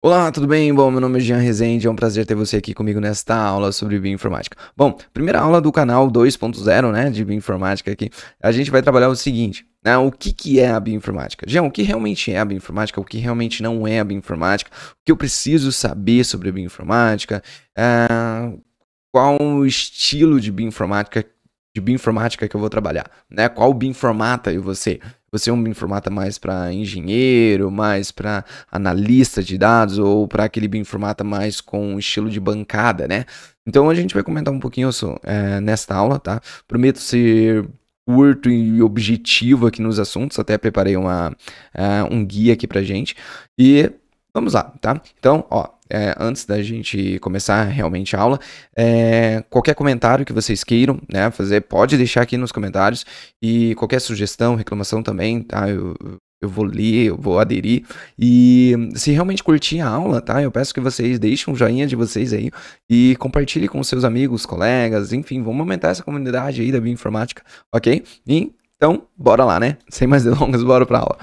Olá, tudo bem? Bom, meu nome é Jean Rezende, é um prazer ter você aqui comigo nesta aula sobre bioinformática. Bom, primeira aula do canal 2.0, né, de bioinformática aqui. A gente vai trabalhar o seguinte, né, o que é a bioinformática? Jean, o que realmente é a bioinformática, o que realmente não é a bioinformática, o que eu preciso saber sobre a bioinformática, qual o estilo de bioinformática que eu vou trabalhar, né? Qual bioinformata eu vou ser? Você é um bioinformata mais para engenheiro, mais para analista de dados ou para aquele bioinformata mais com estilo de bancada, né? Então a gente vai comentar um pouquinho nesta aula, tá? Prometo ser curto e objetivo aqui nos assuntos, até preparei um guia aqui pra gente e vamos lá, tá? Então, ó, antes da gente começar realmente a aula, qualquer comentário que vocês queiram, né, fazer, pode deixar aqui nos comentários e qualquer sugestão, reclamação também, tá? Eu vou ler, eu vou aderir e se realmente curtir a aula, tá? Eu peço que vocês deixem um joinha de vocês aí e compartilhem com seus amigos, colegas, enfim, vamos aumentar essa comunidade aí da bioinformática, ok? Então, bora lá, né? Sem mais delongas, bora pra aula.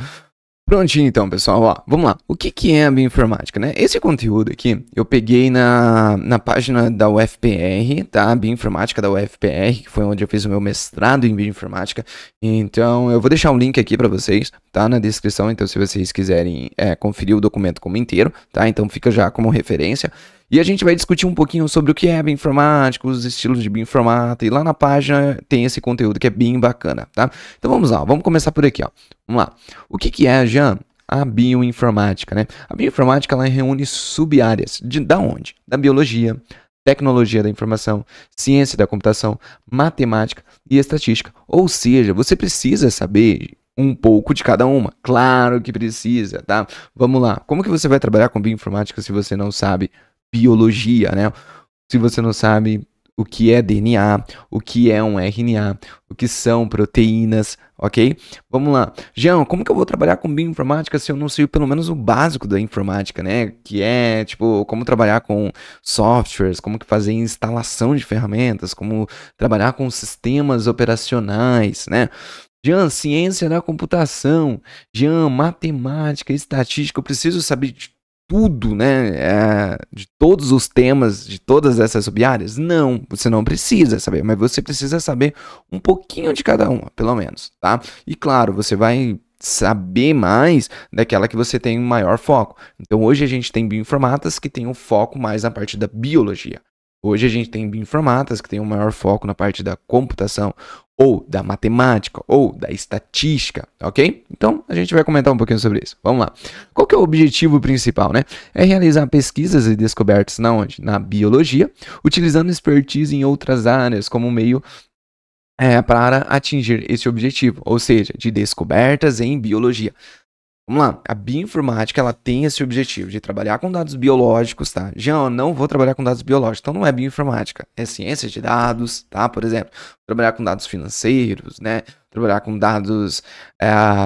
Prontinho então, pessoal, ó, vamos lá. O que é a bioinformática, né? Esse conteúdo aqui eu peguei na página da UFPR, tá? Bioinformática da UFPR, que foi onde eu fiz o meu mestrado em bioinformática. Então, eu vou deixar um link aqui para vocês, tá? Na descrição, então se vocês quiserem conferir o documento como inteiro, tá? Então fica já como referência. E a gente vai discutir um pouquinho sobre o que é bioinformática, os estilos de bioinformata, e lá na página tem esse conteúdo que é bem bacana, tá? Então vamos lá, vamos começar por aqui, ó. Vamos lá. O que é, Jean? A bioinformática, né? A bioinformática, ela reúne sub-áreas. Da onde? Da biologia, tecnologia da informação, ciência da computação, matemática e estatística. Ou seja, você precisa saber um pouco de cada uma. Claro que precisa, tá? Vamos lá. Como que você vai trabalhar com bioinformática se você não sabe biologia, né? Se você não sabe o que é DNA, o que é um RNA, o que são proteínas, ok? Vamos lá. Jean, como que eu vou trabalhar com bioinformática se eu não sei pelo menos o básico da informática, né? Que é, tipo, como trabalhar com softwares, como que fazer instalação de ferramentas, como trabalhar com sistemas operacionais, né? Jean, ciência da computação, Jean, matemática, estatística, eu preciso saber de tudo, né, de todos os temas, de todas essas sub-áreas? Não, você não precisa saber, mas você precisa saber um pouquinho de cada uma, pelo menos, tá? E claro, você vai saber mais daquela que você tem maior foco. Então hoje a gente tem bioinformatas que tem um foco mais na parte da biologia. Hoje a gente tem bioinformatas que tem um maior foco na parte da computação, ou da matemática, ou da estatística, ok? Então, a gente vai comentar um pouquinho sobre isso. Vamos lá. Qual que é o objetivo principal, né? É realizar pesquisas e descobertas na onde? Na biologia, utilizando expertise em outras áreas como meio para atingir esse objetivo, ou seja, de descobertas em biologia. Vamos lá, a bioinformática, ela tem esse objetivo de trabalhar com dados biológicos, tá? Jean, eu não vou trabalhar com dados biológicos, então não é bioinformática, é ciência de dados, tá? Por exemplo, trabalhar com dados financeiros, né? Trabalhar com dados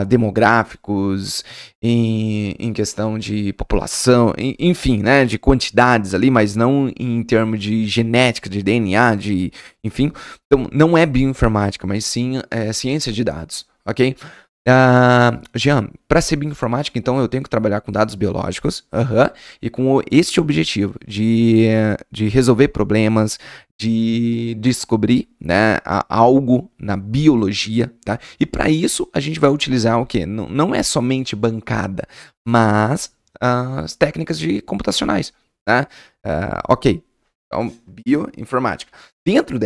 demográficos, em questão de população, enfim, né? De quantidades ali, mas não em termos de genética, de DNA, enfim. Então, não é bioinformática, mas sim ciência de dados, ok? Jean, para ser bioinformática, então eu tenho que trabalhar com dados biológicos e com este objetivo de resolver problemas, de descobrir, né, algo na biologia, tá? E para isso a gente vai utilizar o quê? Não é somente bancada, mas as técnicas computacionais, tá? Ok, então bioinformática. Dentro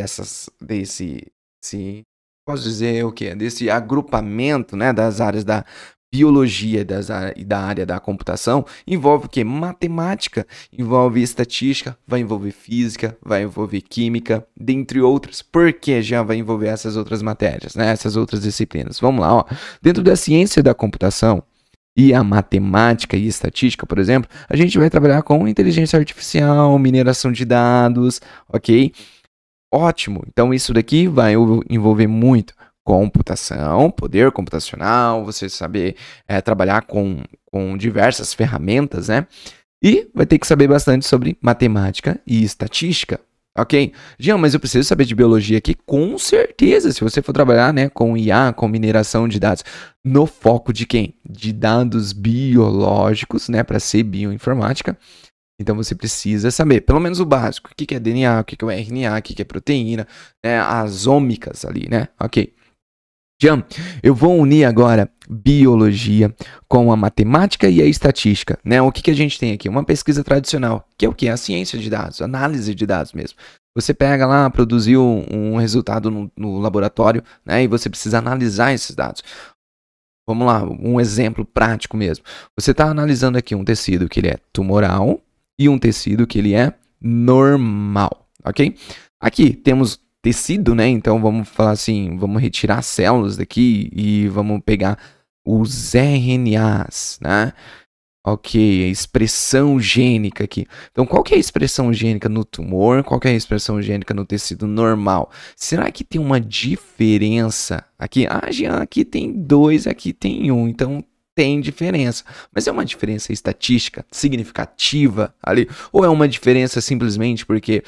posso dizer o quê? Desse agrupamento, né, das áreas da biologia e da área da computação, envolve o quê? Matemática, envolve estatística, vai envolver física, vai envolver química, dentre outras. Por que já vai envolver essas outras matérias, né, essas outras disciplinas? Vamos lá, ó. Dentro da ciência da computação e a matemática e estatística, por exemplo, a gente vai trabalhar com inteligência artificial, mineração de dados, ok? Ótimo, então isso daqui vai envolver muito computação, poder computacional, você saber trabalhar com diversas ferramentas, né? E vai ter que saber bastante sobre matemática e estatística, Ok? Jean, mas eu preciso saber de biologia aqui? Com certeza, se você for trabalhar, né, com IA, com mineração de dados, no foco de quem? De dados biológicos, né, para ser bioinformática. Então você precisa saber, pelo menos o básico, o que é DNA, o que é o RNA, o que é proteína, né, as ômicas ali, né? Ok. Jean, eu vou unir agora biologia com a matemática e a estatística, né? O que a gente tem aqui? Uma pesquisa tradicional, que é o que? A ciência de dados, análise de dados mesmo. Você pega lá, produziu um resultado no laboratório, né? E você precisa analisar esses dados. Vamos lá, um exemplo prático mesmo. Você está analisando aqui um tecido que ele é tumoral e um tecido que ele é normal, ok? Aqui temos tecido, né? Então vamos falar assim, vamos retirar células daqui e vamos pegar os RNAs, né? Ok, a expressão gênica aqui. Então, qual que é a expressão gênica no tumor? Qual que é a expressão gênica no tecido normal? Será que tem uma diferença aqui? Ah, Jean, aqui tem 2, aqui tem 1. Então, tem diferença. Mas é uma diferença estatística, significativa ali? Ou é uma diferença simplesmente porque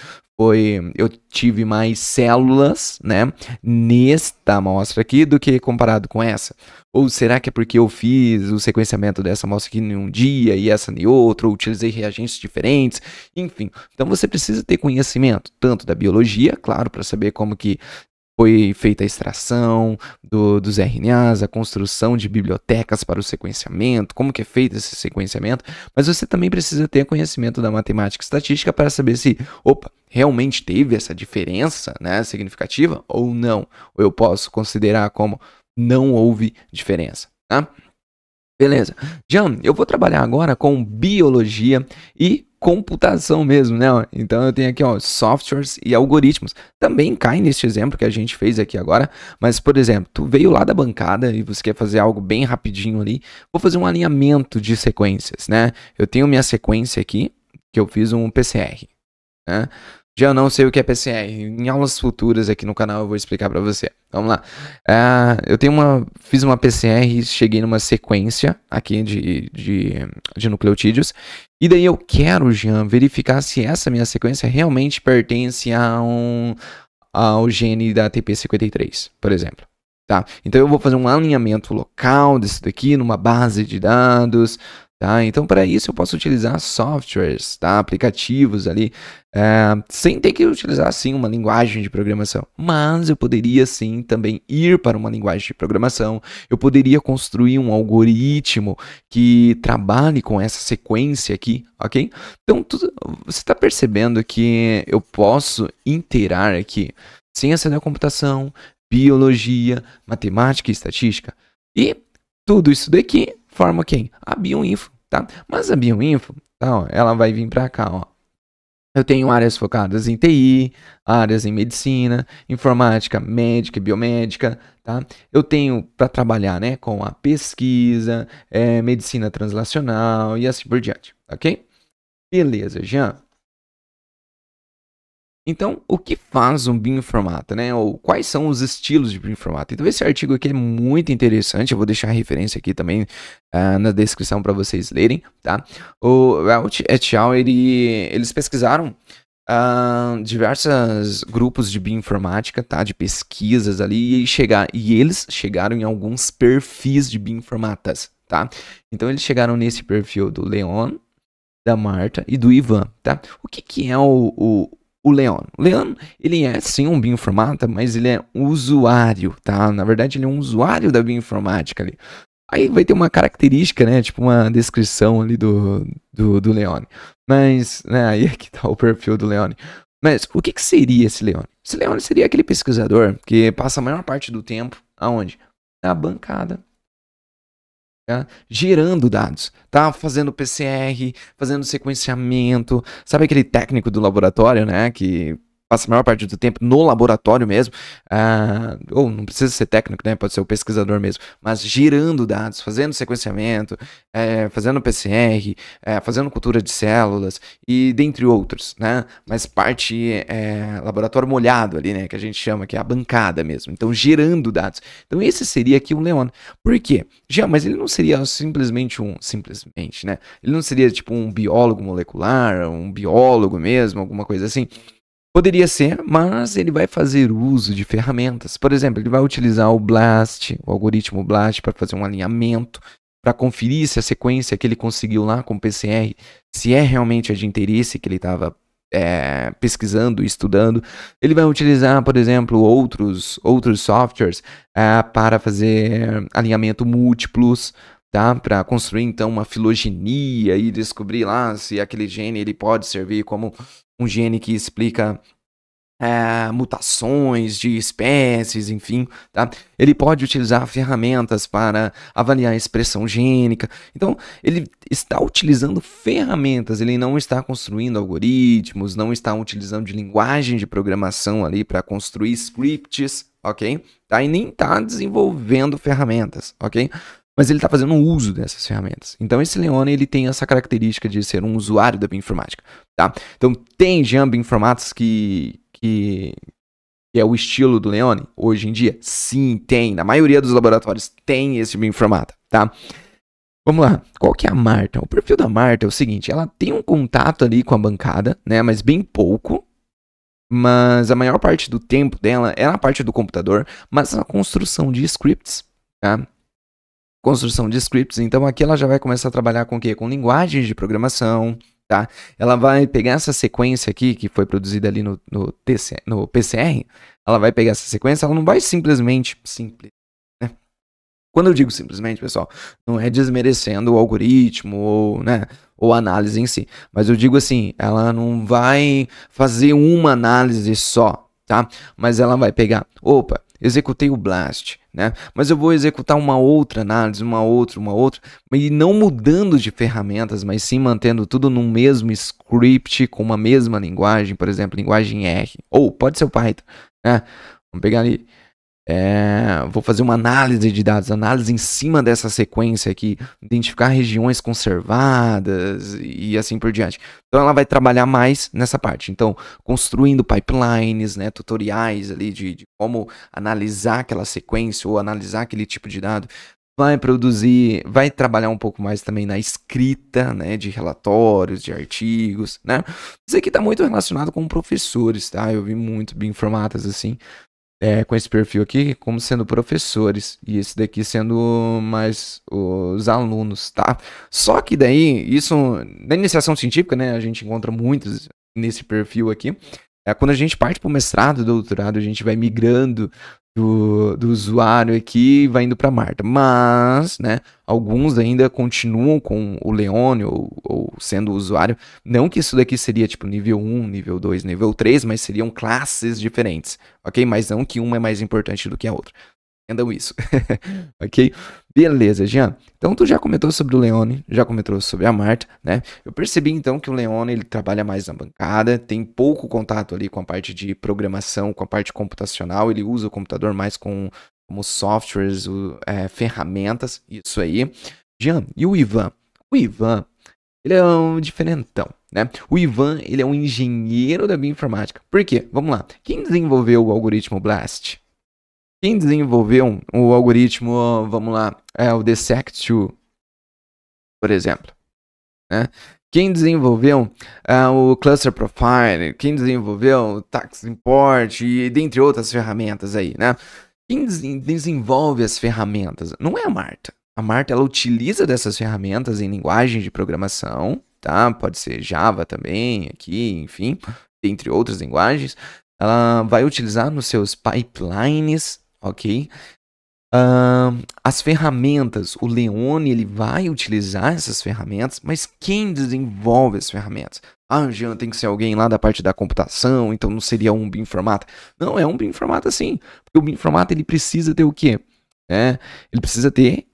eu tive mais células, né, nesta amostra aqui do que comparado com essa? Ou será que é porque eu fiz o sequenciamento dessa amostra aqui em um dia e essa em outro, ou utilizei reagentes diferentes, enfim. Então você precisa ter conhecimento tanto da biologia, claro, para saber como que foi feita a extração dos RNAs, a construção de bibliotecas para o sequenciamento, como que é feito esse sequenciamento, mas você também precisa ter conhecimento da matemática e estatística para saber se, realmente teve essa diferença, né, significativa ou não, ou eu posso considerar como não houve diferença, tá? Beleza. Jean, eu vou trabalhar agora com biologia e computação mesmo, né? Então eu tenho aqui, ó, softwares e algoritmos. Também cai neste exemplo que a gente fez aqui agora, mas, por exemplo, tu veio lá da bancada e você quer fazer algo bem rapidinho ali, vou fazer um alinhamento de sequências, né? Eu tenho minha sequência aqui, que eu fiz um PCR, né? Já não sei o que é PCR. Em aulas futuras aqui no canal eu vou explicar para você. Vamos lá. Fiz uma PCR, cheguei numa sequência aqui de nucleotídeos. E daí eu quero, Jean, verificar se essa minha sequência realmente pertence ao gene da TP53, por exemplo. Tá? Então eu vou fazer um alinhamento local desse daqui numa base de dados. Tá? Então, para isso, eu posso utilizar softwares, tá? Aplicativos ali, sem ter que utilizar, sim, uma linguagem de programação. Mas eu poderia, sim, também ir para uma linguagem de programação. Eu poderia construir um algoritmo que trabalhe com essa sequência aqui, ok? Então, você está percebendo que eu posso interar aqui ciência da computação, biologia, matemática e estatística. E tudo isso daqui forma quem? A Bioinfo, tá? Mas a Bioinfo, tá, ó, ela vai vir para cá, ó. Eu tenho áreas focadas em TI, áreas em medicina, informática, médica e biomédica, tá? Eu tenho para trabalhar, né, com a pesquisa, medicina translacional e assim por diante, ok? Beleza, Jean. Então, o que faz um bioinformata, né? Ou quais são os estilos de bioinformata? Então, esse artigo aqui é muito interessante. Eu vou deixar a referência aqui também na descrição para vocês lerem, tá? O Welch et al. Eles pesquisaram diversos grupos de bioinformática, tá? De pesquisas ali e eles chegaram em alguns perfis de bioinformatas, tá? Então, eles chegaram nesse perfil do Leon, da Marta e do Ivan, tá? O que é o Leon? O Leon, ele é sim um bioinformata, mas ele é um usuário, tá? Na verdade, ele é um usuário da bioinformática ali. Aí vai ter uma característica, né? Tipo uma descrição ali do Leon. Mas, né? Aí é que tá o perfil do Leon. Mas o que seria esse Leon? Esse Leon seria aquele pesquisador que passa a maior parte do tempo aonde? Na bancada. Tá? Gerando dados, tá? Fazendo PCR, fazendo sequenciamento, sabe aquele técnico do laboratório, né? Que passa a maior parte do tempo no laboratório mesmo, ou não precisa ser técnico, né? Pode ser o pesquisador mesmo, mas gerando dados, fazendo sequenciamento, fazendo PCR, fazendo cultura de células e dentre outros, né? Mas parte laboratório molhado ali, né? Que a gente chama que é a bancada mesmo. Então, gerando dados. Então, esse seria aqui o Leon. Por quê? Mas ele não seria simplesmente né? Ele não seria tipo um biólogo molecular, um biólogo mesmo, alguma coisa assim. Poderia ser, mas ele vai fazer uso de ferramentas. Por exemplo, ele vai utilizar o BLAST, o algoritmo BLAST, para fazer um alinhamento, para conferir se a sequência que ele conseguiu lá com o PCR, se é realmente a de interesse que ele estava pesquisando, estudando. Ele vai utilizar, por exemplo, outros softwares para fazer alinhamento múltiplos, tá? Para construir então uma filogenia e descobrir lá se aquele gene ele pode servir como um gene que explica mutações de espécies, enfim, tá? Ele pode utilizar ferramentas para avaliar a expressão gênica. Então, ele está utilizando ferramentas, ele não está construindo algoritmos, não está utilizando de linguagem de programação ali para construir scripts, ok? Tá? E nem está desenvolvendo ferramentas, ok? Mas ele está fazendo uso dessas ferramentas. Então, esse Leone, ele tem essa característica de ser um usuário da bioinformática, tá? Então, tem já bioinformáticos que é o estilo do Leone hoje em dia? Sim, tem. Na maioria dos laboratórios tem esse bioinformata, tá? Vamos lá. Qual que é a Marta? O perfil da Marta é o seguinte, ela tem um contato ali com a bancada, né? Mas bem pouco. Mas a maior parte do tempo dela é na parte do computador, mas na construção de scripts, tá? Construção de scripts, então aqui ela já vai começar a trabalhar com o quê? Com linguagens de programação, tá? Ela vai pegar essa sequência aqui, que foi produzida ali no PCR, ela vai pegar essa sequência, ela não vai simplesmente, né? Quando eu digo simplesmente, pessoal, não é desmerecendo o algoritmo ou, né, ou a análise em si, mas eu digo assim, ela não vai fazer uma análise só, tá? Mas ela vai pegar, opa, executei o BLAST, né? Mas eu vou executar uma outra análise, uma outra, e não mudando de ferramentas, mas sim mantendo tudo num mesmo script, com uma mesma linguagem, por exemplo, linguagem R, ou pode ser o Python, né? Vamos pegar ali, vou fazer uma análise de dados, análise em cima dessa sequência aqui, identificar regiões conservadas e assim por diante. Então ela vai trabalhar mais nessa parte. Então, construindo pipelines, né, tutoriais ali de como analisar aquela sequência ou analisar aquele tipo de dado. Vai trabalhar um pouco mais também na escrita, né, de relatórios, de artigos, né. Isso aqui está muito relacionado com professores, tá? Eu vi muito bioinformatas assim, com esse perfil aqui, como sendo professores, e esse daqui sendo mais os alunos, tá? Só que daí, isso, na iniciação científica, né, a gente encontra muitos nesse perfil aqui. Quando a gente parte para o mestrado, doutorado, a gente vai migrando do usuário aqui e vai indo para Marta. Mas, né, alguns ainda continuam com o Leone ou sendo usuário. Não que isso daqui seria tipo nível 1, nível 2, nível 3, mas seriam classes diferentes, ok? Mas não que uma é mais importante do que a outra. Entendam isso, ok? Beleza, Jean. Então, tu já comentou sobre o Leone, já comentou sobre a Marta, né? Eu percebi, então, que o Leone, ele trabalha mais na bancada, tem pouco contato ali com a parte de programação, com a parte computacional, ele usa o computador mais como softwares, ferramentas, isso aí. Jean, e o Ivan? O Ivan, ele é um diferentão, né? O Ivan, ele é um engenheiro da bioinformática. Por quê? Vamos lá. Quem desenvolveu o algoritmo BLAST? Quem desenvolveu o algoritmo, vamos lá, o Dissect2, por exemplo, né? Quem desenvolveu o Cluster Profiler, quem desenvolveu o Tax Import e dentre outras ferramentas aí, né? Quem desenvolve as ferramentas não é a Marta. A Marta, ela utiliza dessas ferramentas em linguagem de programação, tá? Pode ser Java também, aqui, enfim, dentre outras linguagens. Ela vai utilizar nos seus pipelines, ok? As ferramentas, o Leone, ele vai utilizar essas ferramentas, mas quem desenvolve as ferramentas? Jean, tem que ser alguém lá da parte da computação, então não seria um bioinformata. Não, é um bioinformata sim, porque o bioinformata, ele precisa ter o quê? Ele precisa ter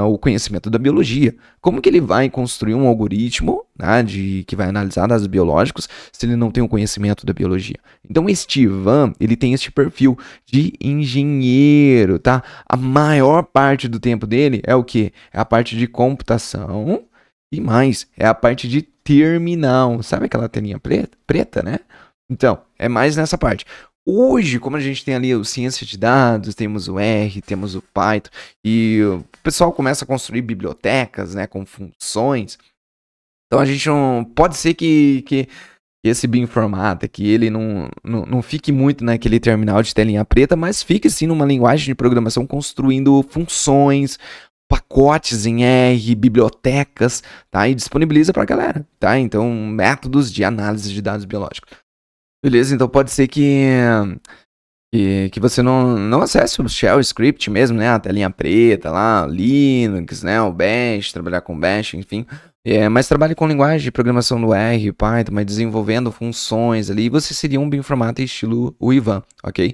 o conhecimento da biologia. Como que ele vai construir um algoritmo, né, que vai analisar dados biológicos se ele não tem o conhecimento da biologia? Então, este Ivan, ele tem este perfil de engenheiro, tá? A maior parte do tempo dele é o quê? É a parte de computação e mais, é a parte de terminal. Sabe aquela telinha preta, né? Então, é mais nessa parte. Hoje, como a gente tem ali o ciência de dados, temos o R, temos o Python, e o pessoal começa a construir bibliotecas, né, com funções. Então a gente não... Pode ser que esse bioinformata, que ele não fique muito naquele terminal de telinha preta, mas fique sim numa linguagem de programação construindo funções, pacotes em R, bibliotecas, tá? E disponibiliza pra galera, tá? Então, métodos de análise de dados biológicos. Beleza? Então pode ser que você não acesse o Shell Script mesmo, né? A telinha preta lá, Linux, né? O Bash, trabalhar com Bash, enfim. Mas trabalhe com linguagem de programação do R, Python, mas desenvolvendo funções ali, você seria um bioinformata estilo o Ivan, ok?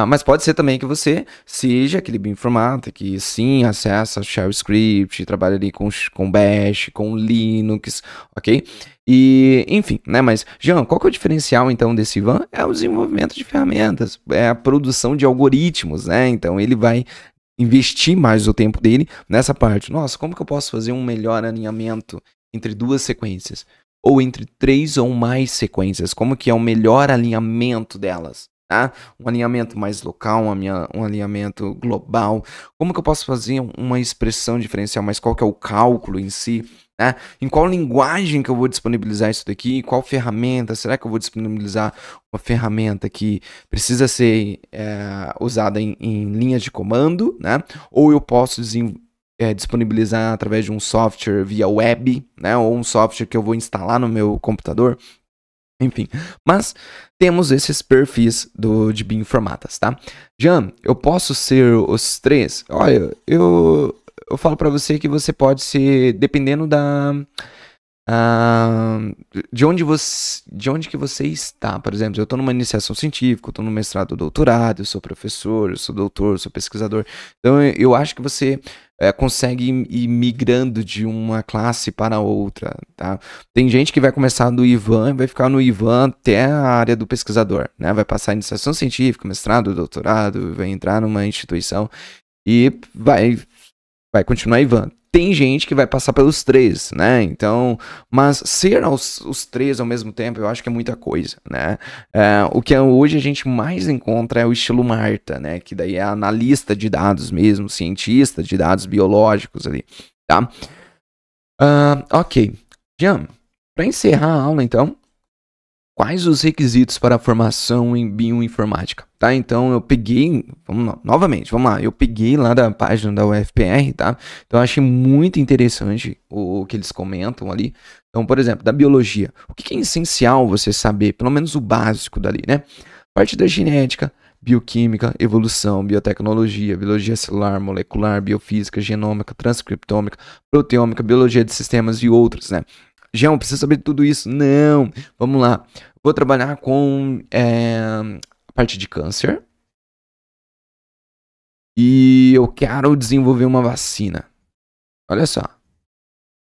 Mas pode ser também que você seja aquele bioinformata que sim acessa Shell Script, trabalha ali com Bash, com Linux, ok? E, enfim, né? Mas, Jean, qual que é o diferencial, então, desse Ivan? É o desenvolvimento de ferramentas, é a produção de algoritmos, né? Então, ele vai investir mais o tempo dele nessa parte. Nossa, como que eu posso fazer um melhor alinhamento entre duas sequências? Ou entre 3 ou mais sequências? Como que é o melhor alinhamento delas? Tá? Um alinhamento mais local, um alinhamento global. Como que eu posso fazer uma expressão diferencial? Mas qual que é o cálculo em si? Né? Em qual linguagem que eu vou disponibilizar isso daqui? Qual ferramenta? Será que eu vou disponibilizar uma ferramenta que precisa ser usada em linha de comando, né? Ou eu posso disponibilizar através de um software via web, né? Ou um software que eu vou instalar no meu computador. Enfim, mas temos esses perfis de bioinformatas, tá? Jean, eu posso ser os 3? Olha, eu falo para você que você pode ser, dependendo de onde que você está. Por exemplo, eu estou numa iniciação científica, eu estou no mestrado, doutorado, eu sou professor, eu sou doutor, eu sou pesquisador. Então, eu acho que você consegue ir migrando de uma classe para outra, tá? Tem gente que vai começar do Ivan, vai ficar no Ivan até a área do pesquisador, né? Vai passar iniciação científica, mestrado, doutorado, vai entrar numa instituição e vai continuar Ivan. Tem gente que vai passar pelos 3, né? Então, mas ser os 3 ao mesmo tempo, eu acho que é muita coisa, né? O que hoje a gente mais encontra é o estilo Marta, né? Que daí é analista de dados mesmo, cientista de dados biológicos ali, tá? Ok. Jean, para encerrar a aula, então, quais os requisitos para a formação em bioinformática? Tá? Então eu peguei, vamos lá, eu peguei lá da página da UFPR, tá? Então eu achei muito interessante o que eles comentam ali. Então, por exemplo, da biologia, o que é essencial você saber, pelo menos o básico dali, né? Parte da genética, bioquímica, evolução, biotecnologia, biologia celular, molecular, biofísica, genômica, transcriptômica, proteômica, biologia de sistemas e outros, né? Jean, precisa saber tudo isso? Não. Vamos lá. Vou trabalhar com a parte de câncer. E eu quero desenvolver uma vacina. Olha só.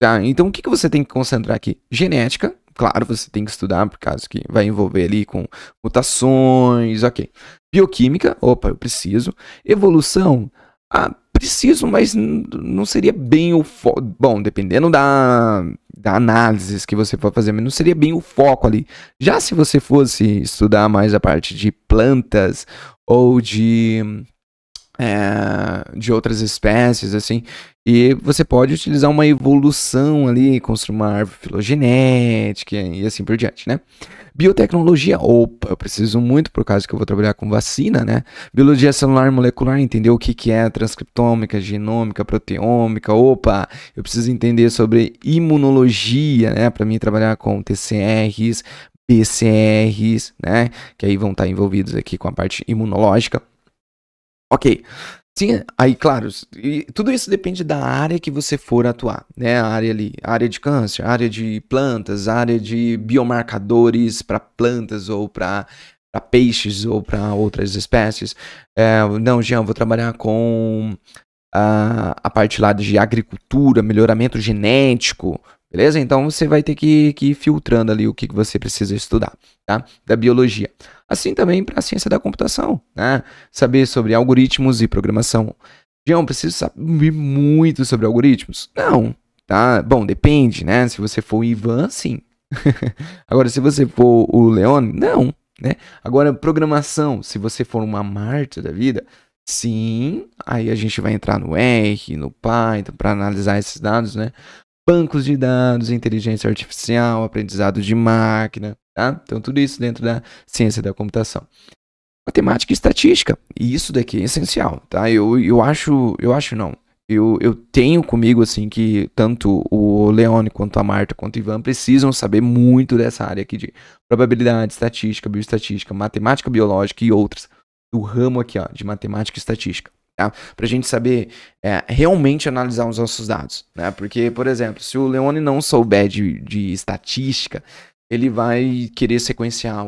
Tá, então o que você tem que concentrar aqui? Genética. Claro, você tem que estudar, por causa que vai envolver ali com mutações, ok. Bioquímica. Opa, eu preciso. Evolução. Preciso, mas não seria bem o foco. Bom, dependendo da análise que você for fazer, mas não seria bem o foco ali. Já se você fosse estudar mais a parte de plantas ou de outras espécies, assim, e você pode utilizar uma evolução ali, construir uma árvore filogenética e assim por diante, né? Biotecnologia, opa, eu preciso muito por causa que eu vou trabalhar com vacina, né? Biologia celular e molecular, entender o que é transcriptômica, genômica, proteômica, opa, eu preciso entender sobre imunologia, né? Para mim trabalhar com TCRs, PCRs, né? Que aí vão estar envolvidos aqui com a parte imunológica. Ok. Sim, aí, claro, tudo isso depende da área que você for atuar, né? A área ali, área de câncer, área de plantas, área de biomarcadores para plantas ou para peixes ou para outras espécies. Não, Jean, vou trabalhar com a parte lá de agricultura, melhoramento genético, beleza? Então você vai ter que ir filtrando ali o que você precisa estudar, tá? Da biologia. Assim também para a ciência da computação, né? Saber sobre algoritmos e programação. João, preciso saber muito sobre algoritmos? Não, tá? Bom, depende, né? Se você for o Ivan, sim. Agora, se você for o Leone, não, né? Agora, programação, se você for uma Marta da vida, sim, aí a gente vai entrar no R, no Python, para analisar esses dados, né? Bancos de dados, inteligência artificial, aprendizado de máquina, tá? Então, tudo isso dentro da ciência da computação. Matemática e estatística, e isso daqui é essencial, tá? Eu tenho comigo, assim, que tanto o Leone, quanto a Marta, quanto o Ivan precisam saber muito dessa área aqui de probabilidade, estatística, bioestatística, matemática biológica e outras, do ramo aqui, ó, de matemática e estatística, tá? Pra gente saber realmente analisar os nossos dados, né? Porque, por exemplo, se o Leone não souber de estatística, ele vai querer sequenciar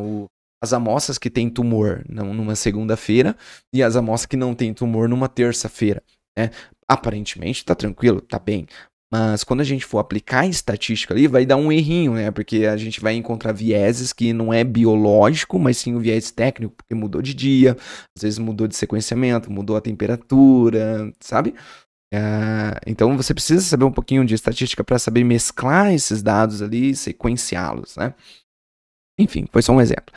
as amostras que têm tumor numa segunda-feira e as amostras que não têm tumor numa terça-feira, né? Aparentemente tá tranquilo, tá bem. Mas quando a gente for aplicar a estatística ali, vai dar um errinho, né? Porque a gente vai encontrar vieses que não é biológico, mas sim um viés técnico, porque mudou de dia, às vezes mudou de sequenciamento, mudou a temperatura, sabe? Então você precisa saber um pouquinho de estatística para saber mesclar esses dados ali e sequenciá-los, né? Enfim, foi só um exemplo.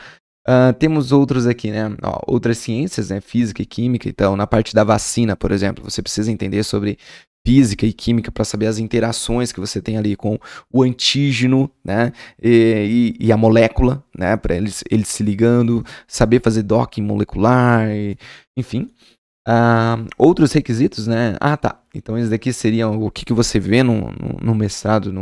Temos outros aqui, né? Ó, outras ciências, né? Física e química. Então, na parte da vacina, por exemplo, você precisa entender sobre física e química para saber as interações que você tem ali com o antígeno, né? E a molécula, né? Para eles se ligando, saber fazer docking molecular, enfim. Outros requisitos, né? Tá. Então, esses daqui seriam o que você vê no mestrado,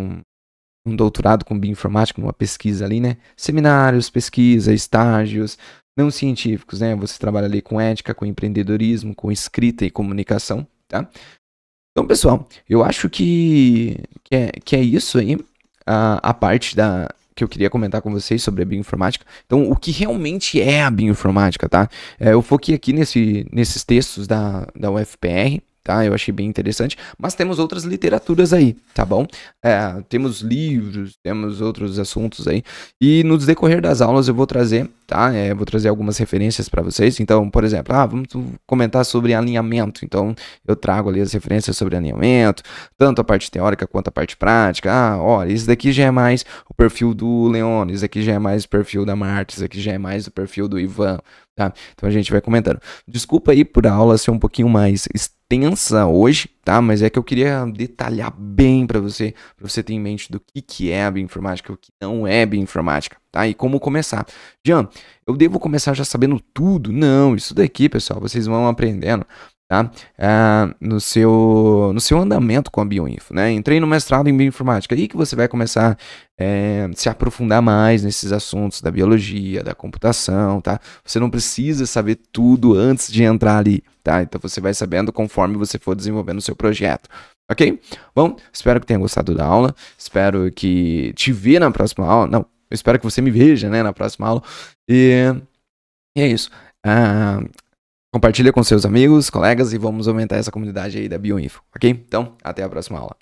um doutorado com bioinformática, numa pesquisa ali, né? Seminários, pesquisa, estágios, não científicos, né? Você trabalha ali com ética, com empreendedorismo, com escrita e comunicação, tá? Então, pessoal, eu acho que é isso aí, a parte que eu queria comentar com vocês sobre a bioinformática. Então, o que realmente é a bioinformática, tá? Eu foquei aqui nesses textos da UFPR, tá? Eu achei bem interessante, mas temos outras literaturas aí, tá bom? Temos livros, temos outros assuntos aí, e no decorrer das aulas eu vou trazer, tá? Vou trazer algumas referências para vocês. Então, por exemplo, vamos comentar sobre alinhamento. Então, eu trago ali as referências sobre alinhamento, tanto a parte teórica quanto a parte prática. Olha, isso daqui já é mais o perfil do Leone, isso aqui já é mais o perfil da Marta, isso aqui já é mais o perfil do Ivan, tá? Então a gente vai comentando. Desculpa aí por a aula ser um pouquinho mais extensa hoje, tá? Mas é que eu queria detalhar bem para você ter em mente do que é a bioinformática, o que não é bioinformática, tá? E como começar. Jean, eu devo começar já sabendo tudo? Não, isso daqui, pessoal, vocês vão aprendendo, tá? No seu andamento com a Bioinfo, né? Entrei no mestrado em bioinformática, aí que você vai começar se aprofundar mais nesses assuntos da biologia, da computação, tá? Você não precisa saber tudo antes de entrar ali, tá? Então você vai sabendo conforme você for desenvolvendo o seu projeto, ok? Bom, espero que tenha gostado da aula, espero que te ver na próxima aula, não, eu espero que você me veja, né, na próxima aula, e é isso. Compartilha com seus amigos, colegas e vamos aumentar essa comunidade aí da Bioinfo, ok? Então, até a próxima aula.